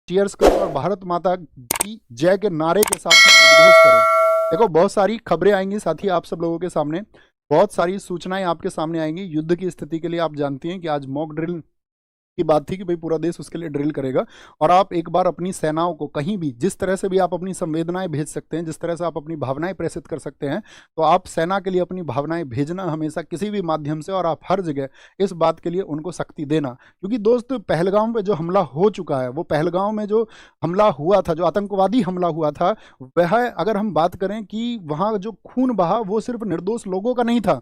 Cheers करो और भारत माता की जय के नारे के साथ में उद्घोष करो। देखो बहुत सारी खबरें आएंगी साथी आप सब लोगों के सामने, बहुत सारी सूचनाएं आपके सामने आएंगी। युद्ध की स्थिति के लिए आप जानती हैं कि आज मॉक ड्रिल की बात थी कि भाई पूरा देश उसके लिए ड्रिल करेगा। और आप एक बार अपनी सेनाओं को कहीं भी जिस तरह से भी आप अपनी संवेदनाएं भेज सकते हैं, जिस तरह से आप अपनी भावनाएं प्रेषित कर सकते हैं, तो आप सेना के लिए अपनी भावनाएं भेजना हमेशा किसी भी माध्यम से, और आप हर जगह इस बात के लिए उनको शक्ति देना। क्योंकि दोस्त पहलगाम पे जो हमला हो चुका है, वो पहलगाम में जो हमला हुआ था, जो आतंकवादी हमला हुआ था, वह अगर हम बात करें कि वहाँ जो खून बहा वो सिर्फ निर्दोष लोगों का नहीं था,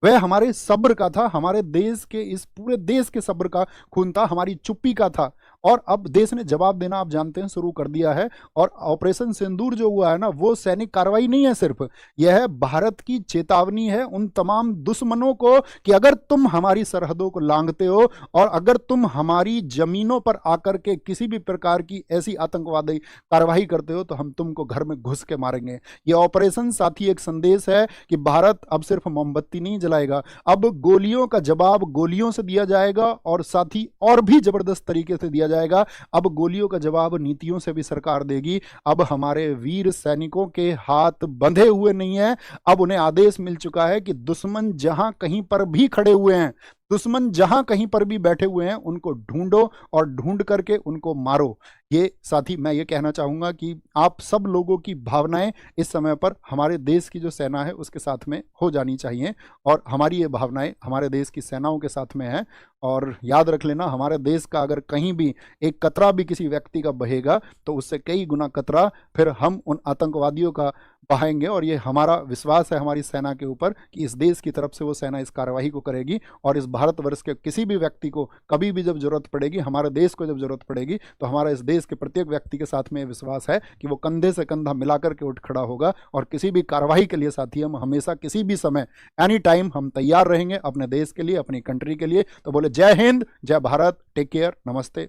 वह हमारे सब्र का था, हमारे देश के, इस पूरे देश के सब्र का खून था, हमारी चुप्पी का था। और अब देश ने जवाब देना आप जानते हैं शुरू कर दिया है। और ऑपरेशन सिंदूर जो हुआ है ना, वो सैनिक कार्रवाई नहीं है, सिर्फ यह भारत की चेतावनी है उन तमाम दुश्मनों को कि अगर तुम हमारी सरहदों को लांघते हो और अगर तुम हमारी जमीनों पर आकर के किसी भी प्रकार की ऐसी आतंकवादी कार्रवाई करते हो तो हम तुमको घर में घुस के मारेंगे। ये ऑपरेशन साथी एक संदेश है कि भारत अब सिर्फ मोमबत्ती नहीं जलाएगा, अब गोलियों का जवाब गोलियों से दिया जाएगा, और साथ ही और भी जबरदस्त तरीके से दिया जाएगा। अब गोलियों का जवाब नीतियों से भी सरकार देगी। अब हमारे वीर सैनिकों के हाथ बंधे हुए नहीं है, अब उन्हें आदेश मिल चुका है कि दुश्मन जहां कहीं पर भी खड़े हुए हैं, दुश्मन जहां कहीं पर भी बैठे हुए हैं, उनको ढूंढो और ढूंढ करके उनको मारो। ये साथी मैं ये कहना चाहूंगा कि आप सब लोगों की भावनाएं इस समय पर हमारे देश की जो सेना है उसके साथ में हो जानी चाहिए, और हमारी ये भावनाएं हमारे देश की सेनाओं के साथ में है। और याद रख लेना, हमारे देश का अगर कहीं भी एक कतरा भी किसी व्यक्ति का बहेगा तो उससे कई गुना कतरा फिर हम उन आतंकवादियों का बहाएंगे। और ये हमारा विश्वास है हमारी सेना के ऊपर कि इस देश की तरफ से वो सेना इस कार्यवाही को करेगी, और इस भारतवर्ष के किसी भी व्यक्ति को कभी भी जब जरूरत पड़ेगी, हमारे देश को जब जरूरत पड़ेगी, तो हमारा इस देश के प्रत्येक व्यक्ति के साथ में विश्वास है कि वो कंधे से कंधा मिलाकर के उठ खड़ा होगा। और किसी भी कार्रवाई के लिए साथी हम हमेशा किसी भी समय एनी टाइम हम तैयार रहेंगे अपने देश के लिए, अपनी कंट्री के लिए। तो बोले जय हिंद, जय भारत, टेक केयर, नमस्ते।